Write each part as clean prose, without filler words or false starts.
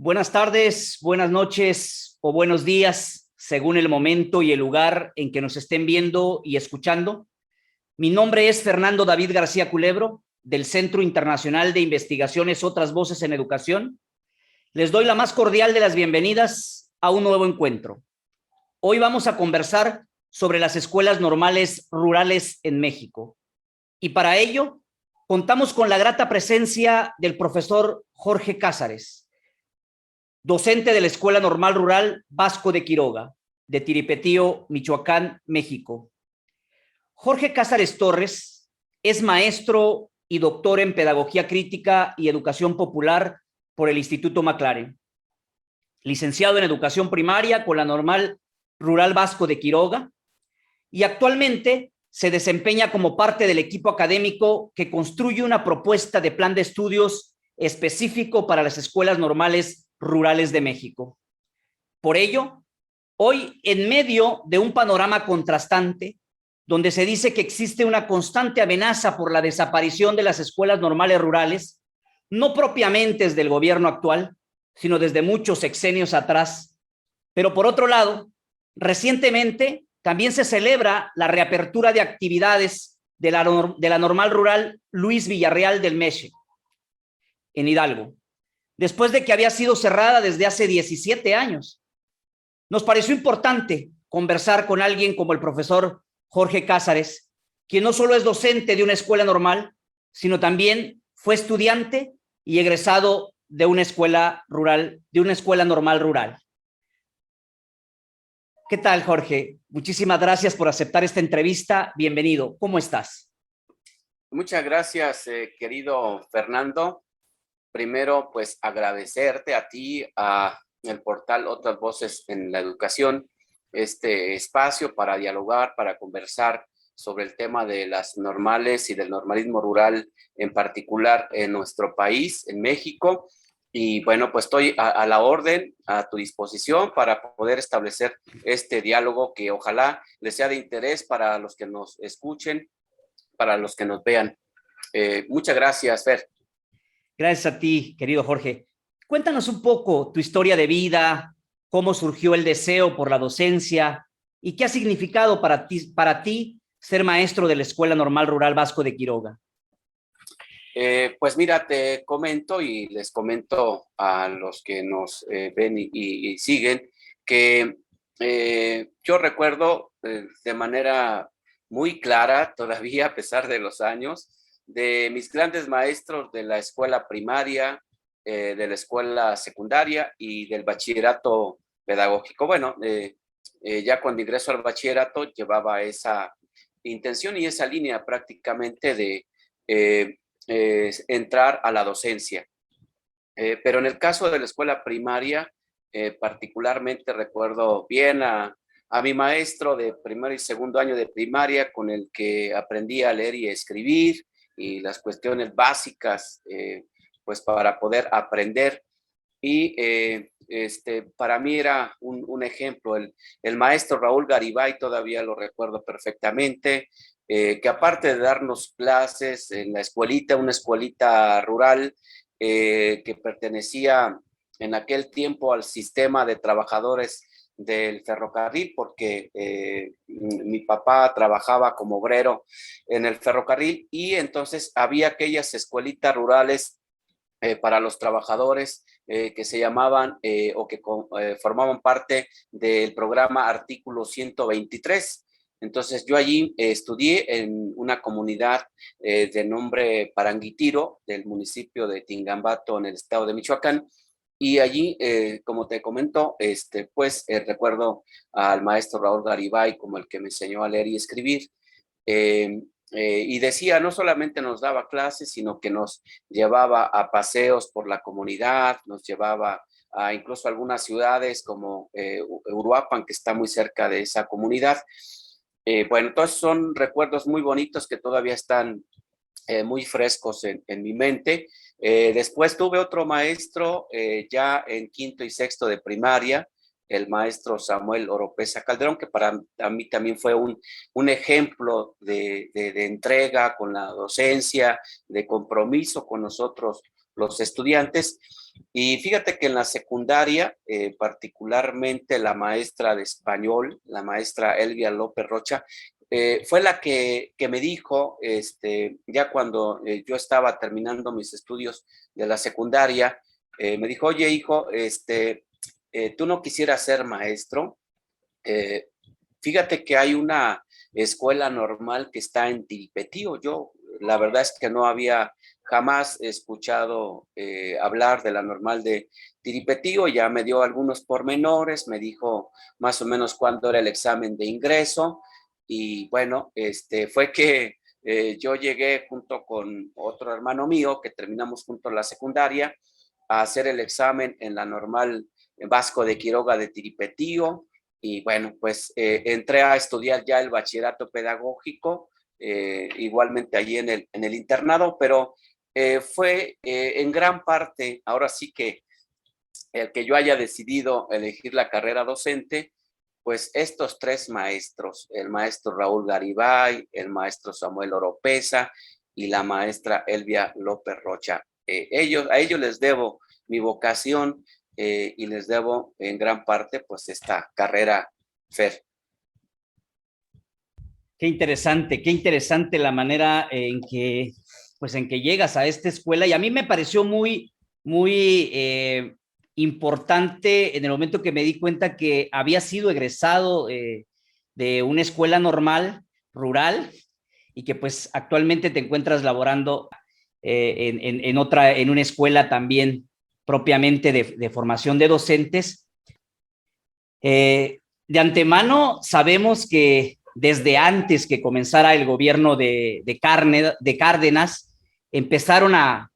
Buenas tardes, buenas noches o buenos días, según el momento y el lugar en que nos estén viendo y escuchando. Mi nombre es Fernando David García Culebro, del Centro Internacional de Investigaciones Otras Voces en Educación. Les doy la más cordial de las bienvenidas a un nuevo encuentro. Hoy vamos a conversar sobre las escuelas normales rurales en México. Y para ello, contamos con la grata presencia del profesor Jorge Cázares, docente de la Escuela Normal Rural Vasco de Quiroga, de Tiripetío, Michoacán, México. Jorge Cázares Torres es maestro y doctor en Pedagogía Crítica y Educación Popular por el Instituto McLaren. Licenciado en Educación Primaria con la Normal Rural Vasco de Quiroga y actualmente se desempeña como parte del equipo académico que construye una propuesta de plan de estudios específico para las escuelas normales rurales de México. Por ello, hoy, en medio de un panorama contrastante, donde se dice que existe una constante amenaza por la desaparición de las escuelas normales rurales, no propiamente desde el gobierno actual, sino desde muchos sexenios atrás. Pero por otro lado, recientemente también se celebra la reapertura de actividades de la Normal Rural Luis Villarreal del Meche, en Hidalgo, después de que había sido cerrada desde hace 17 años. Nos pareció importante conversar con alguien como el profesor Jorge Cázares, quien no solo es docente de una escuela normal, sino también fue estudiante y egresado de una escuela rural, de una escuela normal rural. ¿Qué tal, Jorge? Muchísimas gracias por aceptar esta entrevista. Bienvenido. ¿Cómo estás? Muchas gracias, querido Fernando. Primero, pues agradecerte a ti, a el portal Otras Voces en la Educación, este espacio para dialogar, para conversar sobre el tema de las normales y del normalismo rural, en particular en nuestro país, en México. Y bueno, pues estoy a la orden, a tu disposición para poder establecer este diálogo que ojalá les sea de interés para los que nos escuchen, para los que nos vean. Muchas gracias, Fer. Gracias a ti, querido Jorge. Cuéntanos un poco tu historia de vida, cómo surgió el deseo por la docencia y qué ha significado para ti ser maestro de la Escuela Normal Rural Vasco de Quiroga. Pues mira, te comento y les comento a los que nos ven y siguen que yo recuerdo de manera muy clara, todavía a pesar de los años, de mis grandes maestros de la escuela primaria, de la escuela secundaria y del bachillerato pedagógico. Bueno, ya cuando ingreso al bachillerato llevaba esa intención y esa línea prácticamente de entrar a la docencia. Pero en el caso de la escuela primaria, particularmente recuerdo bien a mi maestro de primer y segundo año de primaria, con el que aprendí a leer y a escribir y las cuestiones básicas, pues para poder aprender. Y para mí era un ejemplo, el maestro Raúl Garibay, todavía lo recuerdo perfectamente, que aparte de darnos clases en la escuelita, una escuelita rural que pertenecía en aquel tiempo al sistema de trabajadores del ferrocarril, porque mi papá trabajaba como obrero en el ferrocarril y entonces había aquellas escuelitas rurales para los trabajadores que se llamaban o que formaban parte del programa Artículo 123. Entonces yo allí estudié en una comunidad de nombre Paranguitiro, del municipio de Tingambato, en el estado de Michoacán, y allí, como te comento, pues recuerdo al maestro Raúl Garibay como el que me enseñó a leer y escribir. Y decía, no solamente nos daba clases, sino que nos llevaba a paseos por la comunidad, nos llevaba a incluso algunas ciudades como Uruapan, que está muy cerca de esa comunidad. Bueno, entonces son recuerdos muy bonitos que todavía están muy frescos en mi mente. Después tuve otro maestro ya en quinto y sexto de primaria, el maestro Samuel Oropesa Calderón, que para mí también fue un ejemplo de entrega con la docencia, de compromiso con nosotros los estudiantes. Y fíjate que en la secundaria, particularmente la maestra de español, la maestra Elvia López Rocha, fue la que me dijo, ya cuando yo estaba terminando mis estudios de la secundaria, me dijo, oye, hijo, ¿tú no quisieras ser maestro? Eh, Fíjate que hay una escuela normal que está en Tiripetío. Yo, la verdad es que no había jamás escuchado hablar de la normal de Tiripetío. Ya me dio algunos pormenores, me dijo más o menos cuándo era el examen de ingreso. Y bueno, fue que yo llegué junto con otro hermano mío, que terminamos juntos la secundaria, a hacer el examen en la normal Vasco de Quiroga de Tiripetío. Y bueno, pues entré a estudiar ya el bachillerato pedagógico, igualmente allí en el internado, pero fue en gran parte, ahora sí que el que yo haya decidido elegir la carrera docente, pues estos tres maestros, el maestro Raúl Garibay, el maestro Samuel Oropesa y la maestra Elvia López Rocha. A ellos les debo mi vocación y les debo en gran parte pues esta carrera, Fer. Qué interesante la manera pues en que llegas a esta escuela. Y a mí me pareció muy importante en el momento que me di cuenta que había sido egresado de una escuela normal, rural, y que pues actualmente te encuentras laborando en una escuela también propiamente de formación de docentes. De antemano sabemos que desde antes que comenzara el gobierno de Cárdenas, empezaron a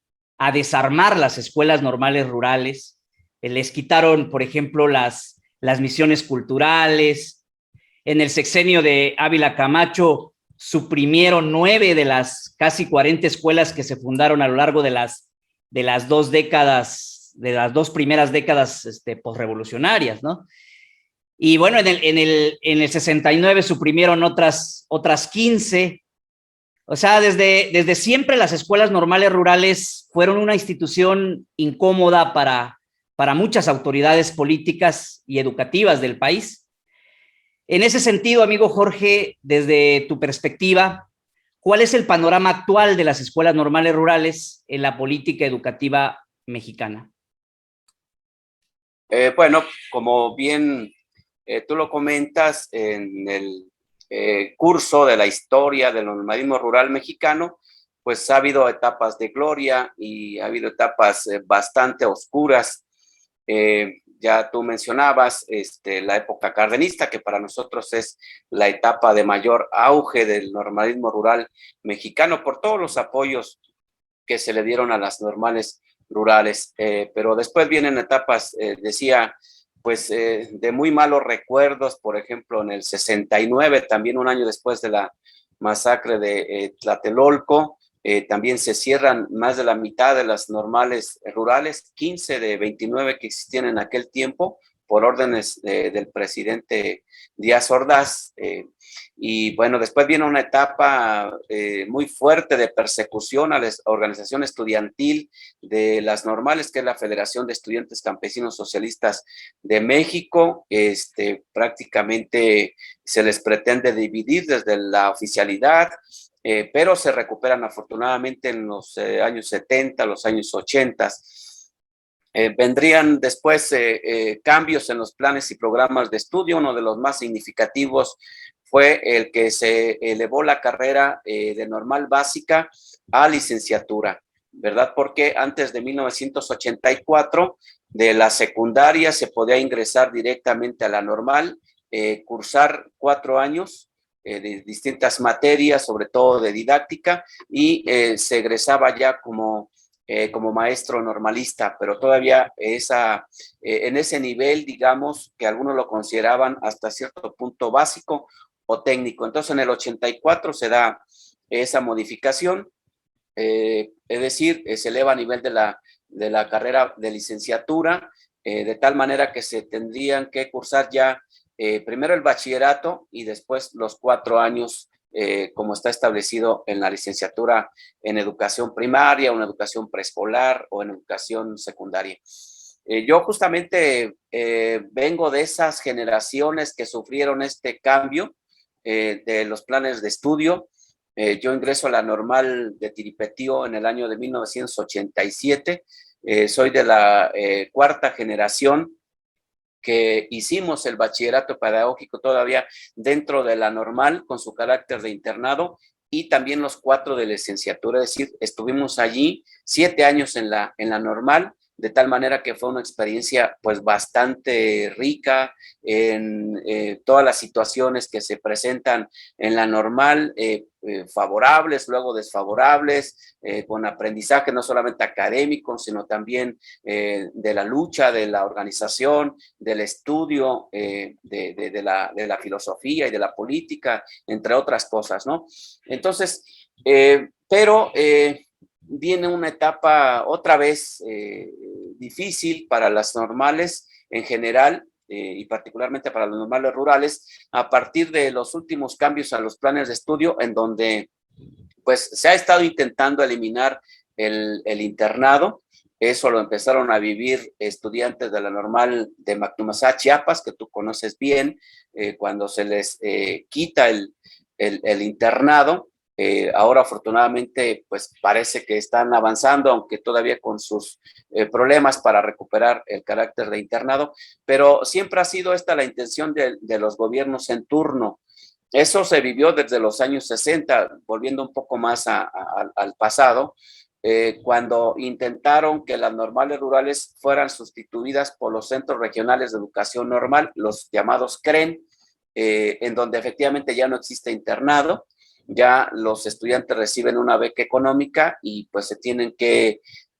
desarmar las escuelas normales rurales, les quitaron, por ejemplo, las misiones culturales. En el sexenio de Ávila Camacho suprimieron 9 de las casi 40 escuelas que se fundaron a lo largo de las dos décadas, de las dos primeras décadas posrevolucionarias, ¿no? Y bueno, en el 69 suprimieron otras 15. O sea, desde siempre las escuelas normales rurales fueron una institución incómoda para muchas autoridades políticas y educativas del país. En ese sentido, amigo Jorge, desde tu perspectiva, ¿cuál es el panorama actual de las escuelas normales rurales en la política educativa mexicana? Bueno, como bien tú lo comentas en el curso de la historia del normalismo rural mexicano, pues ha habido etapas de gloria y ha habido etapas bastante oscuras. Ya tú mencionabas la época cardenista, que para nosotros es la etapa de mayor auge del normalismo rural mexicano por todos los apoyos que se le dieron a las normales rurales. Pero después vienen etapas, decía, pues de muy malos recuerdos, por ejemplo, en el 69, también un año después de la masacre de Tlatelolco, también se cierran más de la mitad de las normales rurales, 15 de 29 que existían en aquel tiempo, por órdenes del presidente Díaz Ordaz. Y bueno, después viene una etapa muy fuerte de persecución a la organización estudiantil de las normales, que es la Federación de Estudiantes Campesinos Socialistas de México. Prácticamente se les pretende dividir desde la oficialidad, pero se recuperan afortunadamente en los años 70, los años 80. Vendrían después cambios en los planes y programas de estudio. Uno de los más significativos fue el que se elevó la carrera de normal básica a licenciatura, ¿verdad? Porque antes de 1984, de la secundaria se podía ingresar directamente a la normal, cursar 4 años de distintas materias, sobre todo de didáctica, y se egresaba ya como maestro normalista, pero todavía en ese nivel, digamos, que algunos lo consideraban hasta cierto punto básico o técnico. Entonces, en el 84 se da esa modificación, es decir, se eleva a nivel de la carrera de licenciatura, de tal manera que se tendrían que cursar ya primero el bachillerato y después los 4 años como está establecido en la licenciatura en educación primaria, o en educación preescolar o en educación secundaria. Yo justamente vengo de esas generaciones que sufrieron este cambio de los planes de estudio. Yo ingreso a la normal de Tiripetío en el año de 1987. Soy de la cuarta generación que hicimos el bachillerato pedagógico todavía dentro de la normal con su carácter de internado, y también los 4 de licenciatura, es decir, estuvimos allí 7 años en la normal, de tal manera que fue una experiencia pues bastante rica en todas las situaciones que se presentan en la normal, favorables, luego desfavorables, con aprendizaje no solamente académico, sino también de la lucha, de la organización, del estudio de la filosofía y de la política, entre otras cosas, ¿no? Entonces, pero viene una etapa otra vez difícil para las normales en general, y particularmente para los normales rurales, a partir de los últimos cambios a los planes de estudio, en donde pues se ha estado intentando eliminar el internado. Eso lo empezaron a vivir estudiantes de la normal de Macnumasá, Chiapas, que tú conoces bien, cuando se les quita el internado. Ahora afortunadamente pues parece que están avanzando, aunque todavía con sus problemas para recuperar el carácter de internado, pero siempre ha sido esta la intención de los gobiernos en turno. Eso se vivió desde los años 60, volviendo un poco más al pasado, cuando intentaron que las normales rurales fueran sustituidas por los centros regionales de educación normal, los llamados CREN, en donde efectivamente ya no existe internado, ya los estudiantes reciben una beca económica y pues se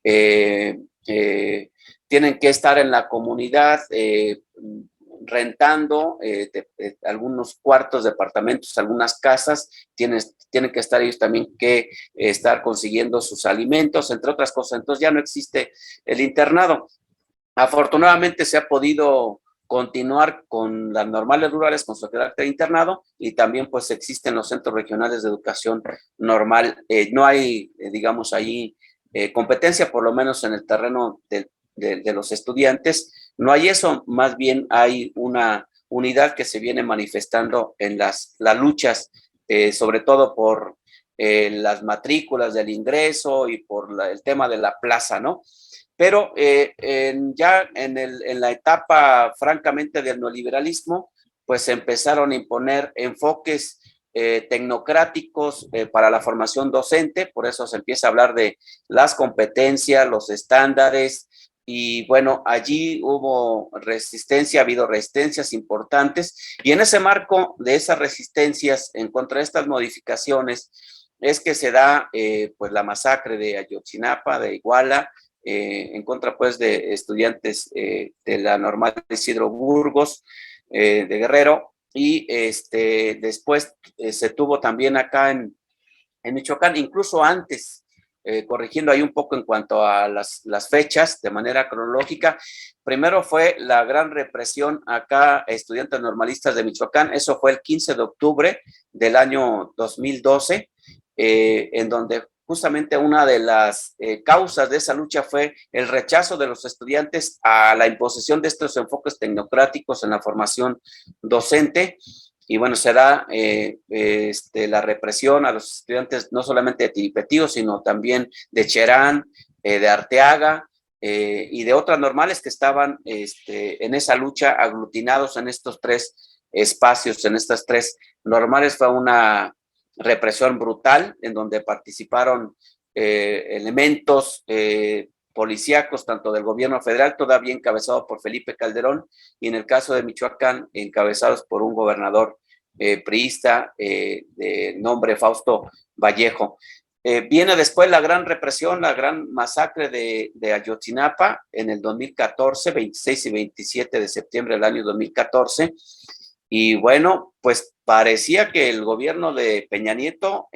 eh, tienen que estar en la comunidad, rentando algunos cuartos, departamentos, algunas casas, tienen que estar ellos también que estar consiguiendo sus alimentos, entre otras cosas. Entonces ya no existe el internado. Afortunadamente se ha podido continuar con las normales rurales con su carácter internado, y también pues existen los centros regionales de educación normal. No hay, digamos, ahí competencia, por lo menos en el terreno de los estudiantes. No hay eso, más bien hay una unidad que se viene manifestando en las luchas, sobre todo por las matrículas del ingreso y por el tema de la plaza, ¿no? Pero ya en la etapa, francamente, del neoliberalismo, pues se empezaron a imponer enfoques tecnocráticos para la formación docente. Por eso se empieza a hablar de las competencias, los estándares, y bueno, allí hubo resistencia, ha habido resistencias importantes, y en ese marco de esas resistencias en contra de estas modificaciones es que se da pues la masacre de Ayotzinapa, de Iguala, en contra pues de estudiantes de la normal de Isidro Burgos, de Guerrero, y después se tuvo también acá en Michoacán, incluso antes, corrigiendo ahí un poco en cuanto a las fechas de manera cronológica. Primero fue la gran represión acá, estudiantes normalistas de Michoacán. Eso fue el 15 de octubre del año 2012, en donde justamente una de las causas de esa lucha fue el rechazo de los estudiantes a la imposición de estos enfoques tecnocráticos en la formación docente. Y bueno, se da la represión a los estudiantes no solamente de Tiripetío, sino también de Cherán, de Arteaga, y de otras normales que estaban en esa lucha, aglutinados en estos 3 espacios, en estas 3 normales. Fue una represión brutal en donde participaron elementos policíacos, tanto del gobierno federal, todavía encabezado por Felipe Calderón, y en el caso de Michoacán, encabezados por un gobernador priista de nombre Fausto Vallejo. Viene después la gran represión, la gran masacre de Ayotzinapa en el 2014, 26 y 27 de septiembre del año 2014, y bueno, pues parecía que el gobierno de Peña Nieto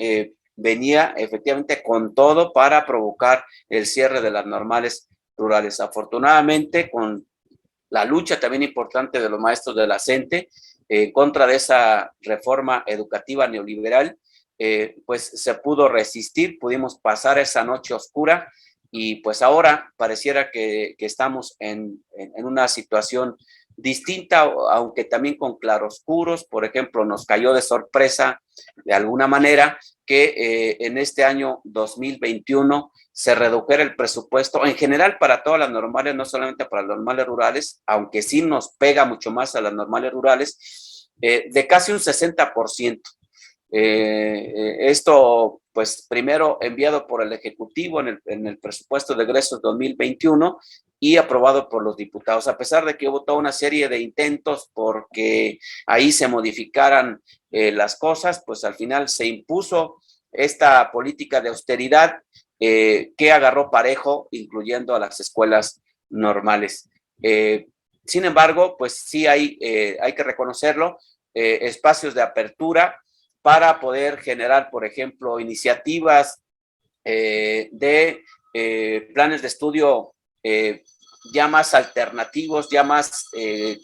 venía efectivamente con todo para provocar el cierre de las normales rurales. Afortunadamente, con la lucha también importante de los maestros de la CENTE, en contra de esa reforma educativa neoliberal, pues se pudo resistir, pudimos pasar esa noche oscura y pues ahora pareciera que estamos en una situación distinta, aunque también con claroscuros. Por ejemplo, nos cayó de sorpresa de alguna manera que en este año 2021 se redujera el presupuesto en general para todas las normales, no solamente para las normales rurales, aunque sí nos pega mucho más a las normales rurales, de casi un 60%. Esto, pues, primero enviado por el Ejecutivo en el presupuesto de egresos 2021 y aprobado por los diputados, a pesar de que hubo toda una serie de intentos porque ahí se modificaran las cosas, pues al final se impuso esta política de austeridad que agarró parejo, incluyendo a las escuelas normales. Sin embargo, pues sí hay que reconocerlo, espacios de apertura para poder generar, por ejemplo, iniciativas de planes de estudio ya más alternativos, ya más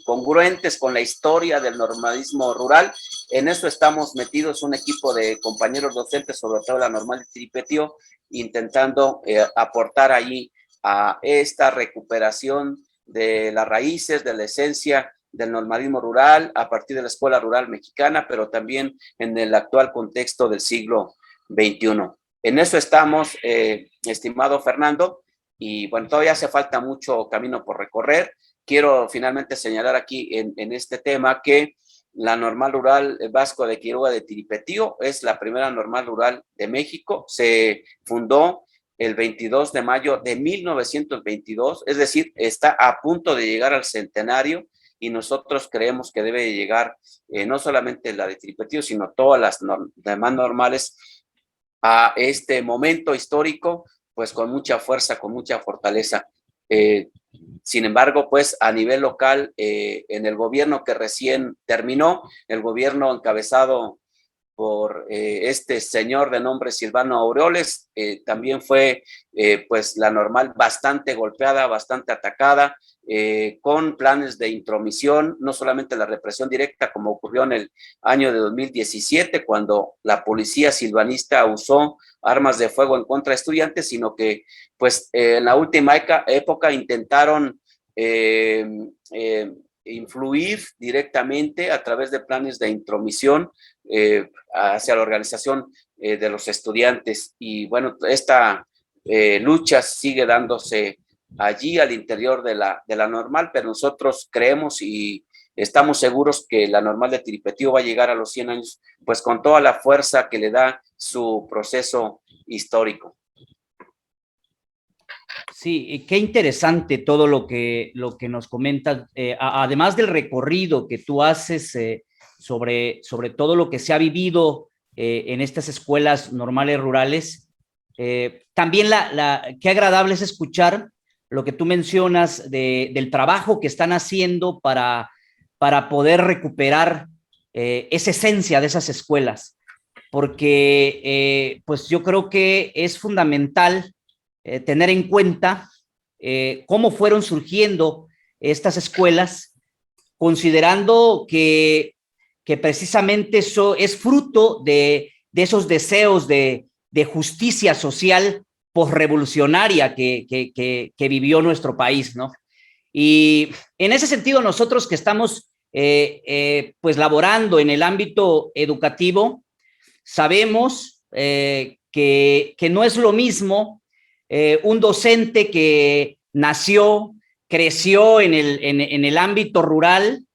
congruentes con la historia del normalismo rural. En eso estamos metidos un equipo de compañeros docentes, sobre todo la normal de Tiripetío, intentando aportar allí a esta recuperación de las raíces, de la esencia del normalismo rural a partir de la escuela rural mexicana, pero también en el actual contexto del siglo XXI. En eso estamos, estimado Fernando, y bueno, todavía hace falta mucho camino por recorrer. Quiero finalmente señalar aquí en este tema que la normal rural Vasco de Quiroga de Tiripetío es la primera normal rural de México. Se fundó el 22 de mayo de 1922, es decir, está a punto de llegar al centenario y nosotros creemos que debe llegar no solamente la de Tiripetío, sino todas las demás normales a este momento histórico, pues con mucha fuerza, con mucha fortaleza. Sin embargo, pues a nivel local, en el gobierno que recién terminó, el gobierno encabezado por este señor de nombre Silvano Aureoles, también fue pues la normal bastante golpeada, bastante atacada, con planes de intromisión, no solamente la represión directa como ocurrió en el año de 2017, cuando la policía silvanista usó armas de fuego en contra de estudiantes, sino que pues en la última época intentaron influir directamente a través de planes de intromisión hacia la organización de los estudiantes. Y bueno, esta lucha sigue dándose allí al interior de la normal, pero nosotros creemos y estamos seguros que la normal de Tiripetío va a llegar a los 100 años, pues con toda la fuerza que le da su proceso histórico. Sí, qué interesante todo lo que nos comentas, además del recorrido que tú haces sobre todo lo que se ha vivido en estas escuelas normales rurales. También qué agradable es escuchar lo que tú mencionas del trabajo que están haciendo para poder recuperar esa esencia de esas escuelas, porque pues yo creo que es fundamental tener en cuenta cómo fueron surgiendo estas escuelas, considerando que precisamente eso es fruto de esos deseos de justicia social posrevolucionaria que vivió nuestro país, ¿no? Y en ese sentido, nosotros que estamos pues laborando en el ámbito educativo, sabemos que no es lo mismo un docente que nació, creció en el ámbito rural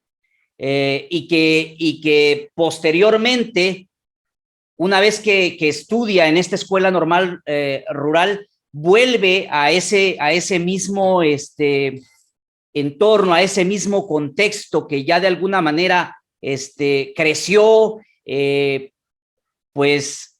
y que posteriormente, una vez que estudia en esta escuela normal rural, vuelve a ese mismo entorno, a ese mismo contexto que ya de alguna manera creció, pues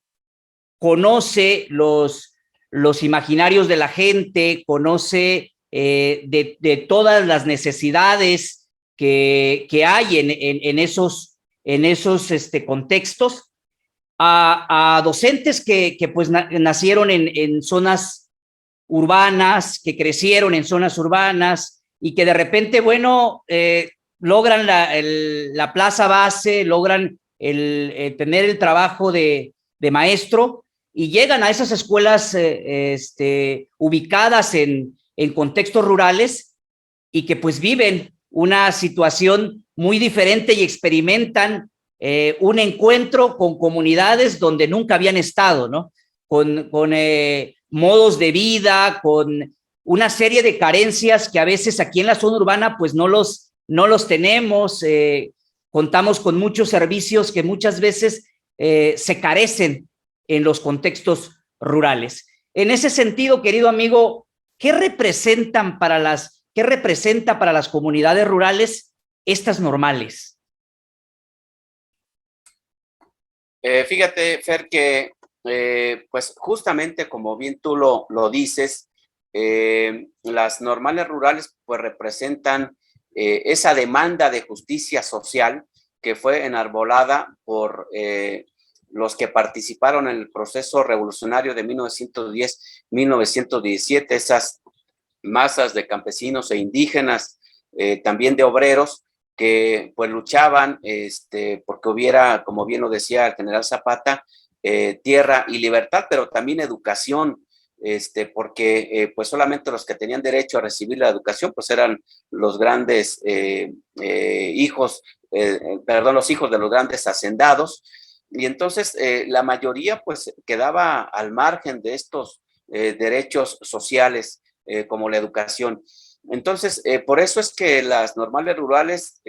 conoce los imaginarios de la gente, conoce de todas las necesidades que hay en esos contextos, a docentes que pues nacieron en zonas urbanas, que crecieron en zonas urbanas y que de repente, bueno, logran la plaza base, logran tener el trabajo de maestro y llegan a esas escuelas ubicadas en contextos rurales y que pues viven una situación muy diferente y experimentan un encuentro con comunidades donde nunca habían estado, ¿no? Con modos de vida, con una serie de carencias que a veces aquí en la zona urbana pues no los tenemos, contamos con muchos servicios que muchas veces se carecen en los contextos rurales. En ese sentido, querido amigo, ¿qué representan qué representa para las comunidades rurales estas normales? Fíjate, Fer, que pues justamente como bien tú lo dices, las normales rurales pues representan esa demanda de justicia social que fue enarbolada por los que participaron en el proceso revolucionario de 1910-1917, esas masas de campesinos e indígenas, también de obreros, que pues luchaban porque hubiera, como bien lo decía el general Zapata, tierra y libertad, pero también educación, porque pues solamente los que tenían derecho a recibir la educación pues eran los grandes hijos, perdón, los hijos de los grandes hacendados, y entonces la mayoría pues quedaba al margen de estos derechos sociales como la educación. Entonces, por eso es que las normales rurales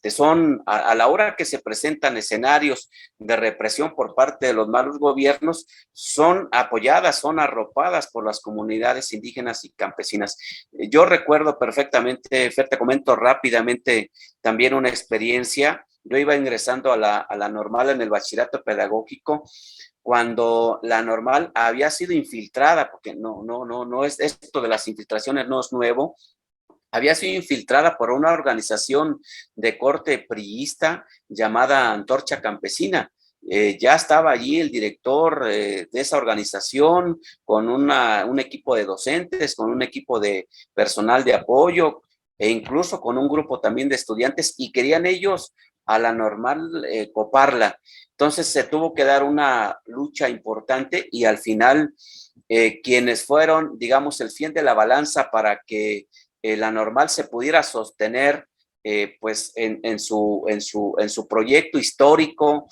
son, a la hora que se presentan escenarios de represión por parte de los malos gobiernos, son apoyadas, son arropadas por las comunidades indígenas y campesinas. Yo recuerdo perfectamente, Fer, te comento rápidamente también una experiencia. Yo iba ingresando a la normal en el bachillerato pedagógico cuando la normal había sido infiltrada, porque no es esto de las infiltraciones, no es nuevo, había sido infiltrada por una organización de corte priista llamada Antorcha Campesina. Ya estaba allí el director de esa organización con un equipo de docentes, con un equipo de personal de apoyo e incluso con un grupo también de estudiantes y querían ellos a la normal coparla. Entonces se tuvo que dar una lucha importante y al final quienes fueron, digamos, el fiel de la balanza para que la normal se pudiera sostener pues en su proyecto histórico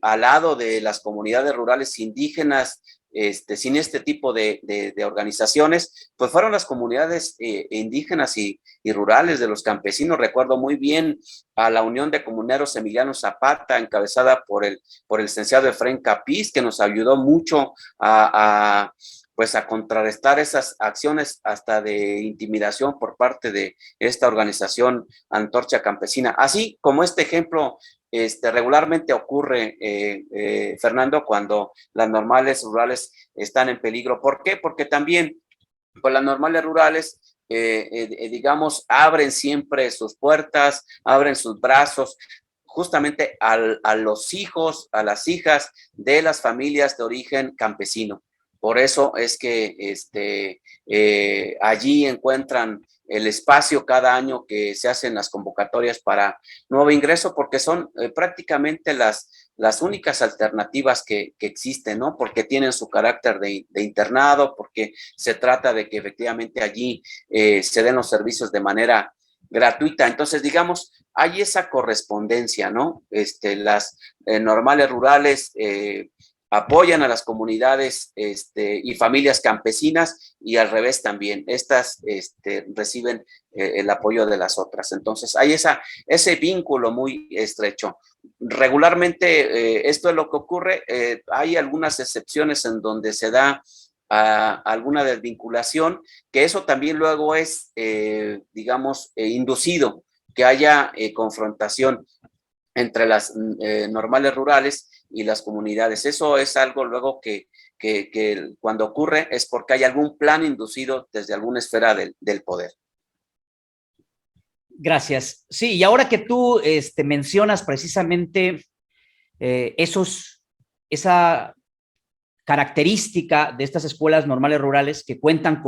al lado de las comunidades rurales indígenas, sin este tipo de organizaciones, pues fueron las comunidades indígenas y rurales de los campesinos. Recuerdo muy bien a la Unión de Comuneros Emiliano Zapata, encabezada por el licenciado Efraín Capiz, que nos ayudó mucho pues a contrarrestar esas acciones hasta de intimidación por parte de esta organización Antorcha Campesina. Así como este ejemplo regularmente ocurre, Fernando, cuando las normales rurales están en peligro. ¿Por qué? Porque también pues, las normales rurales digamos, abren siempre sus puertas, abren sus brazos justamente a los hijos, a las hijas de las familias de origen campesino. Por eso es que allí encuentran el espacio cada año que se hacen las convocatorias para nuevo ingreso, porque son prácticamente las únicas alternativas que existen, ¿no? Porque tienen su carácter de internado, porque se trata de que efectivamente allí se den los servicios de manera gratuita. Entonces, digamos, hay esa correspondencia, ¿no? Las normales rurales apoyan a las comunidades y familias campesinas y al revés también, estas reciben el apoyo de las otras. Entonces hay ese vínculo muy estrecho. Regularmente esto es lo que ocurre, hay algunas excepciones en donde se da alguna desvinculación, que eso también luego es, digamos, inducido, que haya confrontación entre las normales rurales y las comunidades. Eso es algo luego que cuando ocurre es porque hay algún plan inducido desde alguna esfera del poder. Gracias. Sí, y ahora que tú mencionas precisamente esa característica de estas escuelas normales rurales que cuentan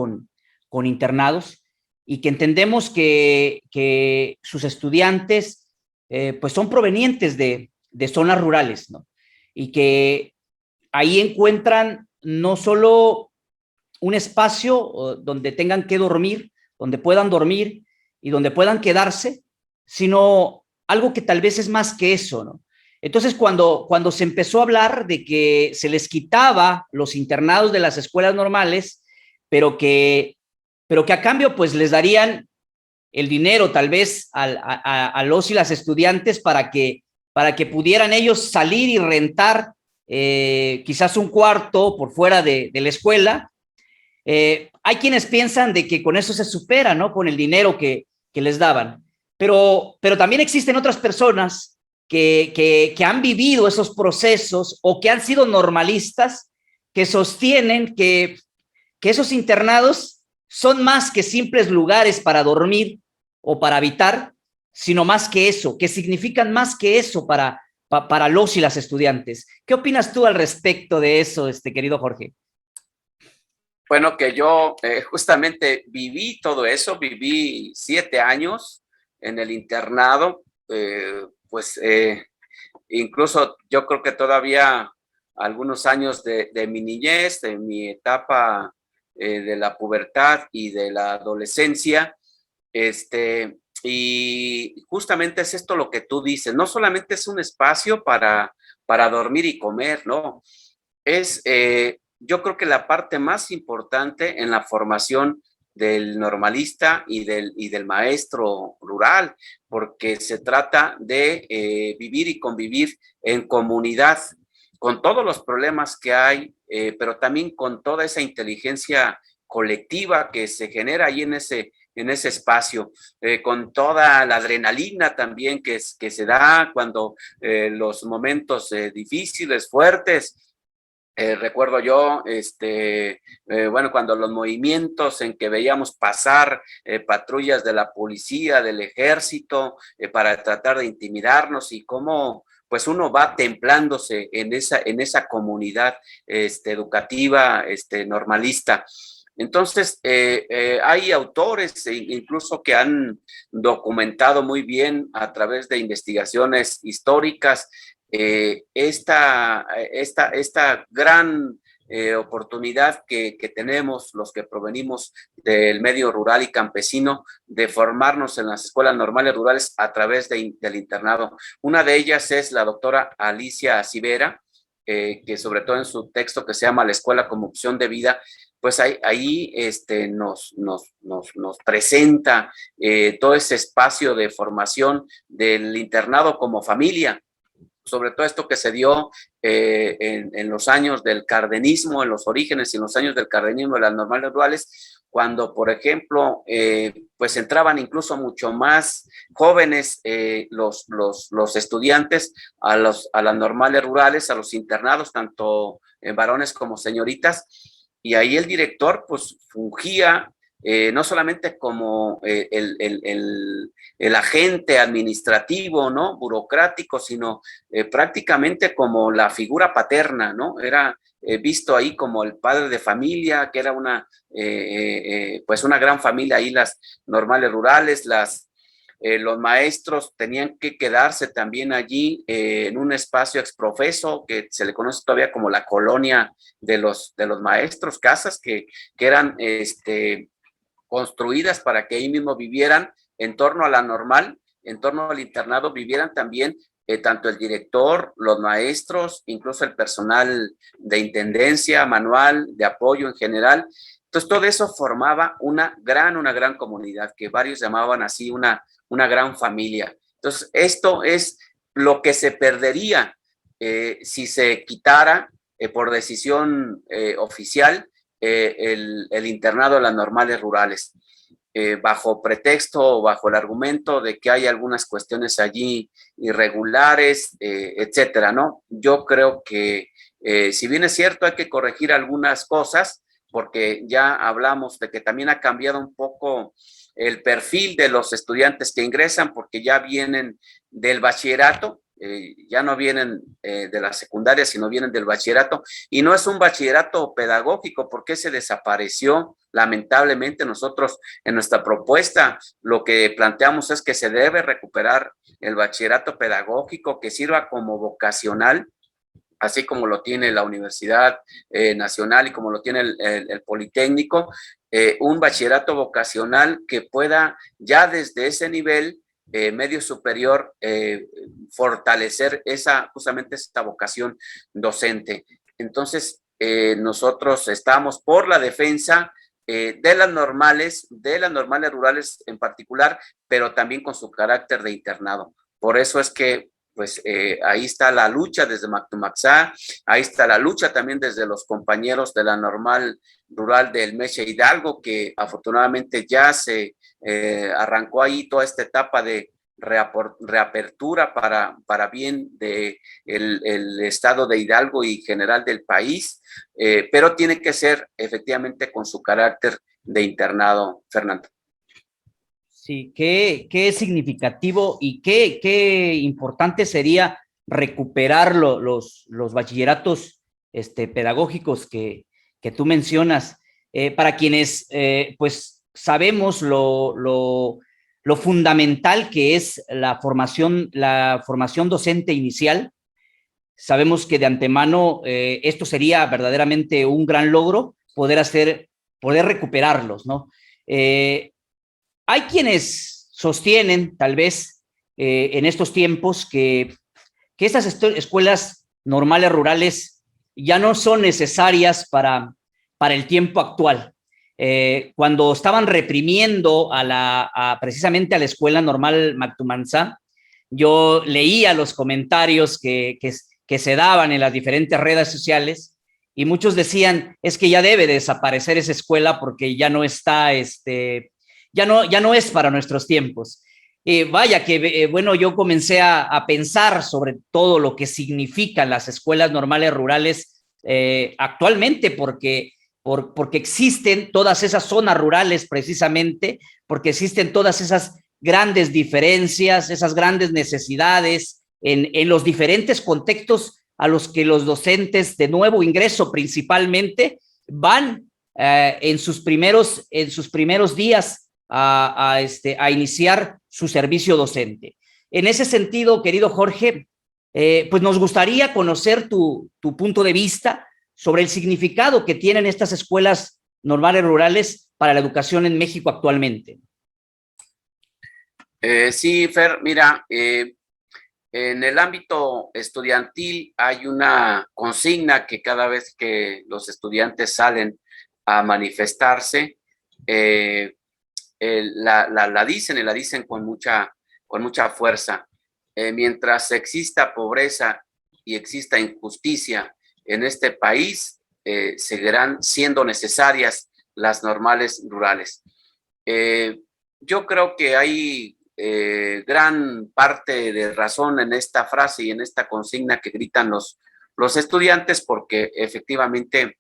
con internados, y que entendemos que sus estudiantes pues son provenientes de zonas rurales, ¿no? Y que ahí encuentran no solo un espacio donde tengan que dormir, donde puedan dormir y donde puedan quedarse, sino algo que tal vez es más que eso, ¿no? Entonces, cuando se empezó a hablar de que se les quitaba los internados de las escuelas normales, pero que, pero que a cambio pues les darían el dinero tal vez a los y las estudiantes para que pudieran ellos salir y rentar quizás un cuarto por fuera de la escuela. Hay quienes piensan de que con eso se supera, ¿no? Con el dinero que les daban. Pero también existen otras personas que han vivido esos procesos o que han sido normalistas que sostienen que esos internados son más que simples lugares para dormir o para habitar, sino más que eso, que significan más que eso para los y las estudiantes. ¿Qué opinas tú al respecto de eso, querido Jorge? Bueno, que yo justamente viví todo eso, viví 7 años en el internado, pues incluso yo creo que todavía algunos años de mi niñez, de mi etapa de la pubertad y de la adolescencia, y justamente es esto lo que tú dices, no solamente es un espacio para dormir y comer, no, es yo creo que la parte más importante en la formación del normalista y del maestro rural, porque se trata de vivir y convivir en comunidad con todos los problemas que hay, pero también con toda esa inteligencia colectiva que se genera ahí en ese espacio, con toda la adrenalina también que se da cuando los momentos difíciles, fuertes. Recuerdo yo, bueno, cuando los movimientos en que veíamos pasar patrullas de la policía, del ejército, para tratar de intimidarnos y cómo pues uno va templándose en esa comunidad educativa, normalista. Entonces, hay autores incluso que han documentado muy bien a través de investigaciones históricas esta gran oportunidad que tenemos los que provenimos del medio rural y campesino de formarnos en las escuelas normales rurales a través del internado. Una de ellas es la doctora Alicia Civera, que sobre todo en su texto que se llama La escuela como opción de vida, pues ahí nos presenta todo ese espacio de formación del internado como familia, sobre todo esto que se dio en los años del cardenismo, en los orígenes y en los años del cardenismo de las normales rurales, cuando, por ejemplo, pues entraban incluso mucho más jóvenes los estudiantes a las normales rurales, a los internados, tanto varones como señoritas, y ahí el director pues fungía no solamente como el agente administrativo, ¿no? Burocrático, sino prácticamente como la figura paterna, ¿no? Era visto ahí como el padre de familia, que era pues una gran familia ahí, las normales rurales, los maestros tenían que quedarse también allí en un espacio exprofeso que se le conoce todavía como la colonia de los maestros, casas que eran construidas para que ahí mismo vivieran en torno a la normal, en torno al internado, vivieran también tanto el director, los maestros, incluso el personal de intendencia, manual, de apoyo en general. Entonces, todo eso formaba una gran comunidad, que varios llamaban así una gran familia. Entonces, esto es lo que se perdería si se quitara por decisión oficial el internado de las normales rurales, bajo pretexto o bajo el argumento de que hay algunas cuestiones allí irregulares, etcétera, ¿no? Yo creo que si bien es cierto hay que corregir algunas cosas, porque ya hablamos de que también ha cambiado un poco el perfil de los estudiantes que ingresan, porque ya vienen del bachillerato, ya no vienen de la secundaria, sino vienen del bachillerato, y no es un bachillerato pedagógico, porque se desapareció Lamentablemente nosotros en nuestra propuesta lo que planteamos es que se debe recuperar el bachillerato pedagógico que sirva como vocacional, así como lo tiene la Universidad Nacional y como lo tiene el Politécnico, un bachillerato vocacional que pueda ya desde ese nivel medio superior fortalecer justamente esta vocación docente. Entonces, nosotros estamos por la defensa de las normales rurales en particular, pero también con su carácter de internado. Por eso es que pues ahí está la lucha desde Mactumaxá, ahí está la lucha también desde los compañeros de la normal rural del Meche Hidalgo, que afortunadamente ya se arrancó ahí toda esta etapa de reapertura para bien de el estado de Hidalgo y general del país, pero tiene que ser efectivamente con su carácter de internado, Fernando. Sí, qué significativo y qué importante sería recuperar los bachilleratos pedagógicos que tú mencionas. Para quienes pues sabemos lo fundamental que es la formación docente inicial, sabemos que de antemano esto sería verdaderamente un gran logro poder recuperarlos, ¿no? Hay quienes sostienen, tal vez, en estos tiempos, que estas escuelas normales rurales ya no son necesarias para el tiempo actual. Cuando estaban reprimiendo precisamente a la escuela normal Mactumanzá, yo leía los comentarios que se daban en las diferentes redes sociales y muchos decían, es que ya debe desaparecer esa escuela porque ya no está, ya no es para nuestros tiempos. Vaya que, bueno, yo comencé a pensar sobre todo lo que significan las escuelas normales rurales actualmente, porque existen todas esas zonas rurales precisamente, porque existen todas esas grandes diferencias, esas grandes necesidades en los diferentes contextos a los que los docentes de nuevo ingreso principalmente van en sus primeros días a iniciar su servicio docente. En ese sentido, querido Jorge, pues nos gustaría conocer tu punto de vista sobre el significado que tienen estas escuelas normales rurales para la educación en México actualmente. Sí, Fer, mira, en el ámbito estudiantil hay una consigna que cada vez que los estudiantes salen a manifestarse, la dicen y la dicen con mucha fuerza. Mientras exista pobreza y exista injusticia en este país, seguirán siendo necesarias las normales rurales. Yo creo que hay gran parte de razón en esta frase y en esta consigna que gritan los estudiantes, porque efectivamente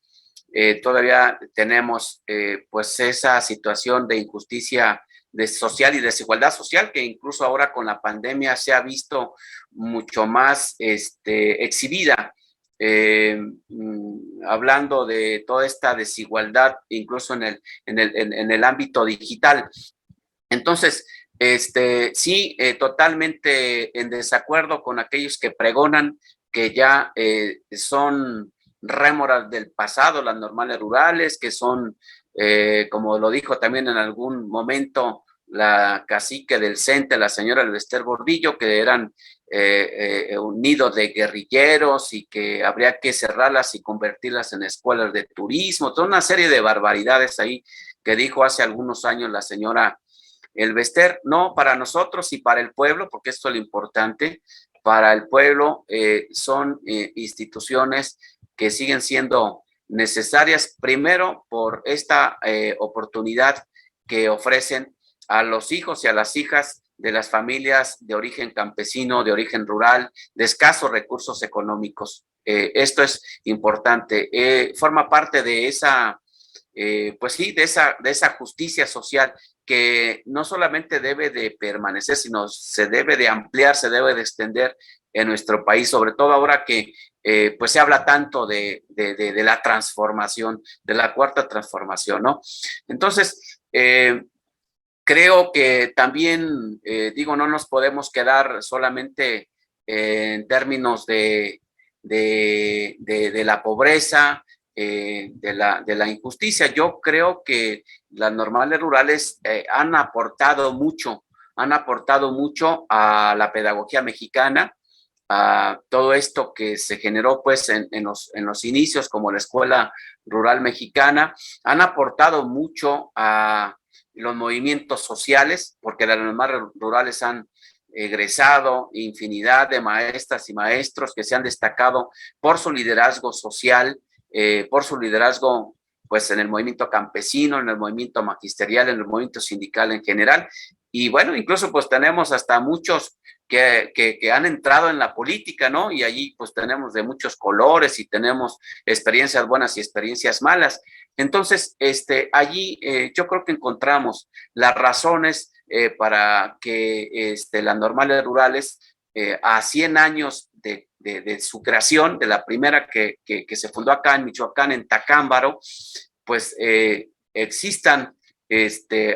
todavía tenemos pues esa situación de injusticia social y desigualdad social que incluso ahora con la pandemia se ha visto mucho más exhibida, hablando de toda esta desigualdad incluso en el ámbito digital. Entonces, sí, totalmente en desacuerdo con aquellos que pregonan que ya son rémoras del pasado, las normales rurales, que son, como lo dijo también en algún momento la cacique del CENTE, la señora Elvester Bordillo, que eran un nido de guerrilleros y que habría que cerrarlas y convertirlas en escuelas de turismo, toda una serie de barbaridades ahí que dijo hace algunos años la señora Elvester. No, para nosotros y para el pueblo, porque esto es lo importante, para el pueblo son instituciones que siguen siendo necesarias, primero por esta oportunidad que ofrecen a los hijos y a las hijas de las familias de origen campesino, de origen rural, de escasos recursos económicos. Esto es importante. Forma parte de esa pues sí, de esa justicia social que no solamente debe de permanecer, sino se debe de ampliar, se debe de extender en nuestro país, sobre todo ahora que pues se habla tanto de la transformación, de la cuarta transformación, ¿no? Entonces, creo que también, digo, no nos podemos quedar solamente en términos de la pobreza, de la injusticia. Yo creo que las normales rurales han aportado mucho a la pedagogía mexicana, a todo esto que se generó pues en los inicios como la Escuela Rural Mexicana, han aportado mucho a los movimientos sociales, porque las normales rurales han egresado infinidad de maestras y maestros que se han destacado por su liderazgo social, por su liderazgo pues en el movimiento campesino, en el movimiento magisterial, en el movimiento sindical en general. Y bueno, incluso pues tenemos hasta muchos que han entrado en la política, ¿no? Y allí pues tenemos de muchos colores y tenemos experiencias buenas y experiencias malas. Entonces, allí yo creo que encontramos las razones para que las normales rurales, a 100 años de su creación, de la primera que se fundó acá en Michoacán, en Tacámbaro, pues existan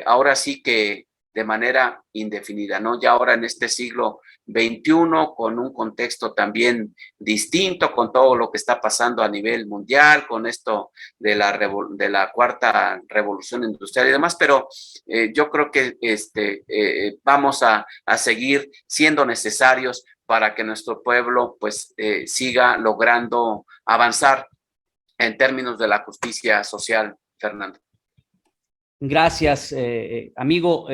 ahora sí que de manera indefinida, ¿no? Ya ahora en este siglo XXI, con un contexto también distinto, con todo lo que está pasando a nivel mundial, con esto de la cuarta revolución industrial y demás, pero yo creo que vamos a seguir siendo necesarios para que nuestro pueblo pues siga logrando avanzar en términos de la justicia social, Fernando. Gracias, amigo.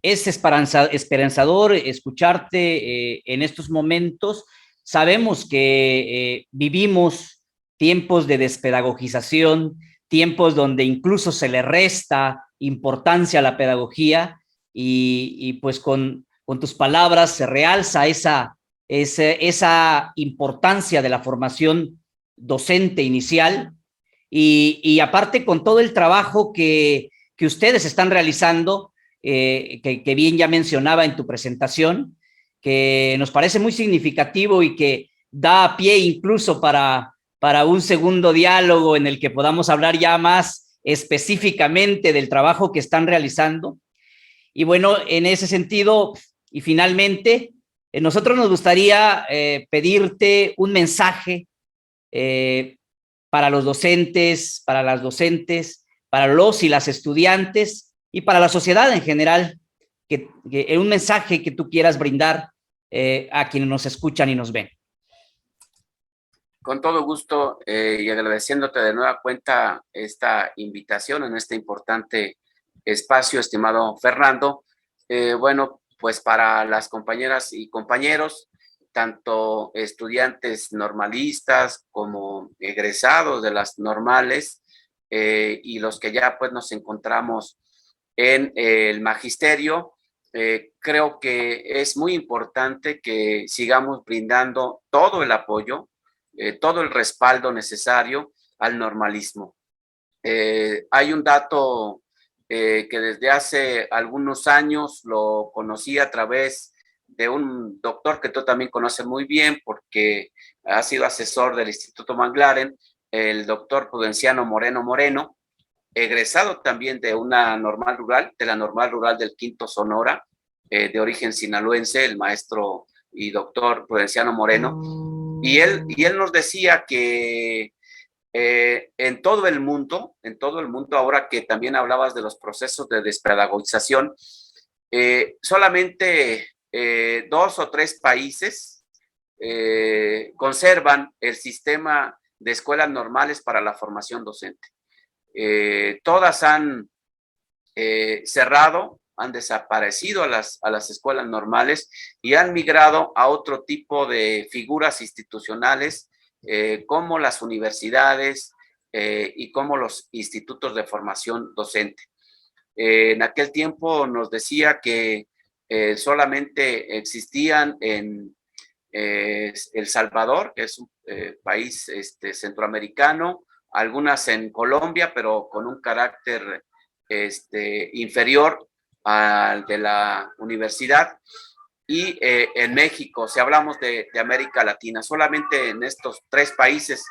Es esperanzador escucharte en estos momentos. Sabemos que vivimos tiempos de despedagogización, tiempos donde incluso se le resta importancia a la pedagogía y pues con tus palabras se realza esa importancia de la formación docente inicial y aparte con todo el trabajo que ustedes están realizando, que bien ya mencionaba en tu presentación, que nos parece muy significativo y que da pie incluso para un segundo diálogo en el que podamos hablar ya más específicamente del trabajo que están realizando. Y bueno, en ese sentido, y finalmente, nosotros nos gustaría pedirte un mensaje eh, para los docentes, para las docentes, para los y las estudiantes y para la sociedad en general, que un mensaje que tú quieras brindar a quienes nos escuchan y nos ven. Con todo gusto y agradeciéndote de nueva cuenta esta invitación en este importante espacio, estimado Fernando. Bueno, pues para las compañeras y compañeros, tanto estudiantes normalistas como egresados de las normales y los que ya pues nos encontramos en el magisterio, creo que es muy importante que sigamos brindando todo el apoyo, todo el respaldo necesario al normalismo. Hay un dato que desde hace algunos años lo conocí a través de un doctor que tú también conoces muy bien porque ha sido asesor del Instituto Manglaren, el doctor Prudenciano Moreno Moreno, egresado también de una normal rural, de la normal rural del Quinto Sonora, de origen sinaloense, el maestro y doctor Prudenciano Moreno. Y él nos decía que en todo el mundo, ahora que también hablabas de los procesos de despedagogización, solamente 2 o 3 países conservan el sistema de escuelas normales para la formación docente. Todas han cerrado, han desaparecido a las escuelas normales y han migrado a otro tipo de figuras institucionales como las universidades y como los institutos de formación docente. En aquel tiempo nos decía que solamente existían en El Salvador, que es un país centroamericano, algunas en Colombia, pero con un carácter inferior al de la universidad, y en México, si hablamos de América Latina, solamente en estos 3 países.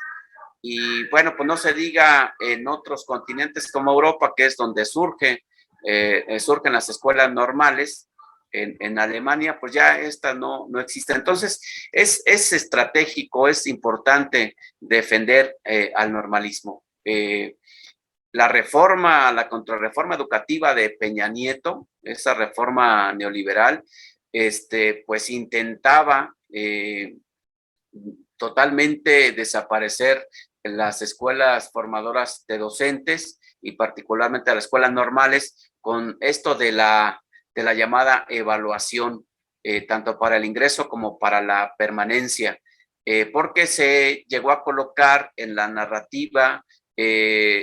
Y bueno, pues no se diga en otros continentes como Europa, que es donde surgen las escuelas normales. En Alemania, pues ya esta no existe. Entonces, es estratégico, es importante defender al normalismo. La contrarreforma educativa de Peña Nieto, esa reforma neoliberal, pues intentaba totalmente desaparecer las escuelas formadoras de docentes y particularmente las escuelas normales con esto de la llamada evaluación, tanto para el ingreso como para la permanencia, porque se llegó a colocar en la narrativa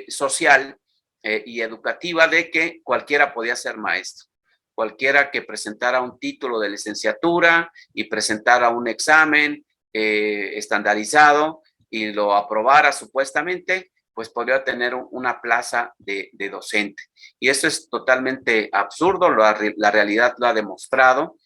social y educativa de que cualquiera podía ser maestro. Cualquiera que presentara un título de licenciatura y presentara un examen estandarizado y lo aprobara supuestamente, pues podría tener una plaza de docente. Y eso es totalmente absurdo, la realidad lo ha demostrado.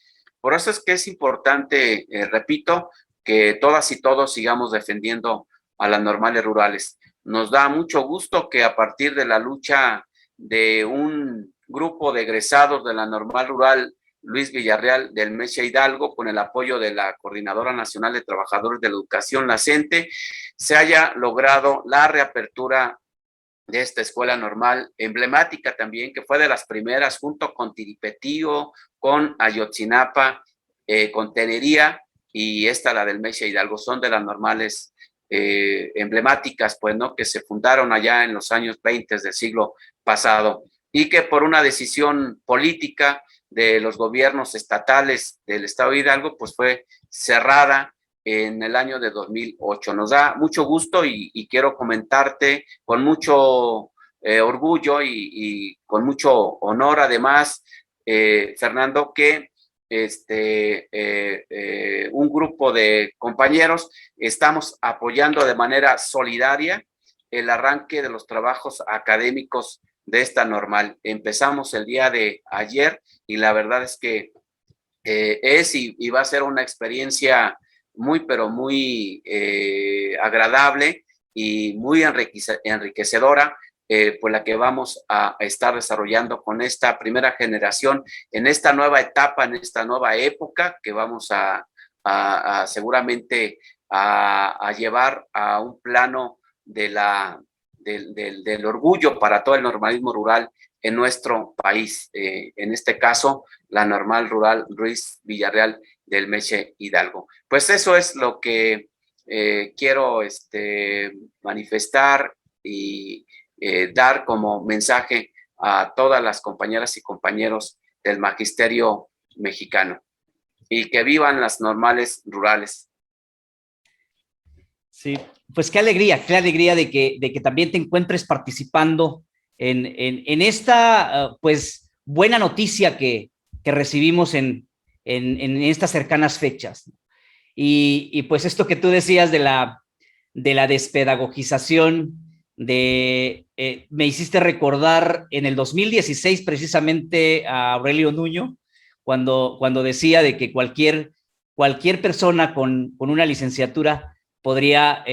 Por eso es que es importante, repito, que todas y todos sigamos defendiendo a las normales rurales. Nos da mucho gusto que a partir de la lucha de un grupo de egresados de la normal rural Luis Villarreal del Meche Hidalgo, con el apoyo de la Coordinadora Nacional de Trabajadores de la Educación, la CENTE, se haya logrado la reapertura de esta escuela normal, emblemática también, que fue de las primeras, junto con Tiripetío, con Ayotzinapa, con Tenería, y esta, la del Meche Hidalgo, son de las normales emblemáticas, pues, ¿no?, que se fundaron allá en los años 20 del siglo pasado, y que por una decisión política de los gobiernos estatales del estado de Hidalgo, pues fue cerrada en el año de 2008. Nos da mucho gusto y quiero comentarte con mucho orgullo y con mucho honor, además, Fernando, que un grupo de compañeros estamos apoyando de manera solidaria el arranque de los trabajos académicos de esta normal. Empezamos el día de ayer y la verdad es que es y va a ser una experiencia muy, pero muy agradable y muy enriquecedora, pues la que vamos a estar desarrollando con esta primera generación en esta nueva etapa, en esta nueva época que vamos a seguramente a llevar a un plano del orgullo para todo el normalismo rural en nuestro país. En este caso, la normal rural Luis Villarreal del Meche Hidalgo. Pues eso es lo que quiero manifestar y dar como mensaje a todas las compañeras y compañeros del magisterio mexicano. Y que vivan las normales rurales. Sí, pues qué alegría de que también te encuentres participando en esta, pues, buena noticia que recibimos en estas cercanas fechas. Y pues esto que tú decías de la despedagogización, me hiciste recordar en el 2016 precisamente a Aurelio Nuño, cuando decía de que cualquier persona con una licenciatura podría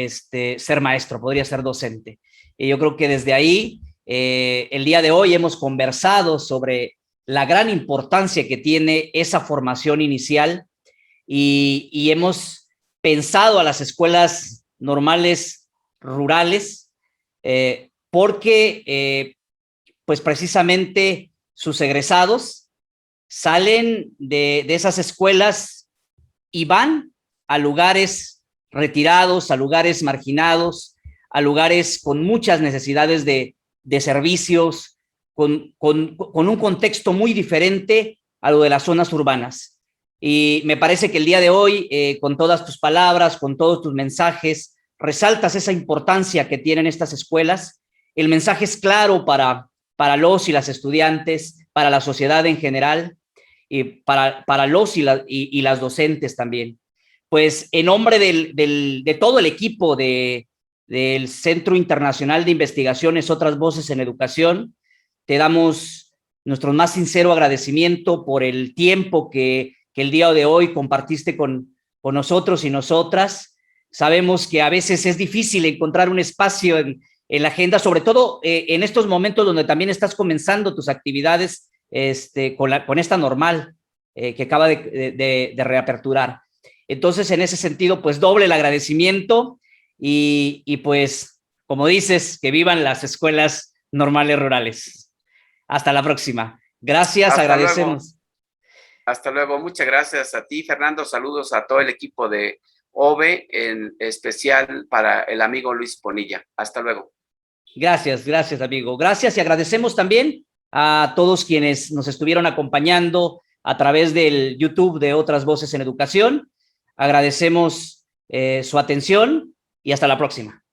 ser maestro, podría ser docente. Y yo creo que desde ahí, el día de hoy hemos conversado sobre la gran importancia que tiene esa formación inicial y hemos pensado a las escuelas normales rurales porque pues precisamente sus egresados salen de esas escuelas y van a lugares retirados, a lugares marginados, a lugares con muchas necesidades de servicios, con un contexto muy diferente a lo de las zonas urbanas. Y me parece que el día de hoy, con todas tus palabras, con todos tus mensajes, resaltas esa importancia que tienen estas escuelas. El mensaje es claro para los y las estudiantes, para la sociedad en general, y para los y las docentes también. Pues en nombre de todo el equipo de del Centro Internacional de Investigaciones Otras Voces en Educación. Te damos nuestro más sincero agradecimiento por el tiempo que el día de hoy compartiste con nosotros y nosotras. Sabemos que a veces es difícil encontrar un espacio en la agenda, sobre todo en estos momentos donde también estás comenzando tus actividades con esta normal que acaba de reaperturar. Entonces, en ese sentido, pues doble el agradecimiento y pues, como dices, que vivan las escuelas normales rurales. Hasta la próxima. Gracias, Hasta agradecemos. Luego. Hasta luego. Muchas gracias a ti, Fernando. Saludos a todo el equipo de OVE, en especial para el amigo Luis Ponilla. Hasta luego. Gracias, gracias, amigo. Gracias y agradecemos también a todos quienes nos estuvieron acompañando a través del YouTube de Otras Voces en Educación. Agradecemos su atención y hasta la próxima.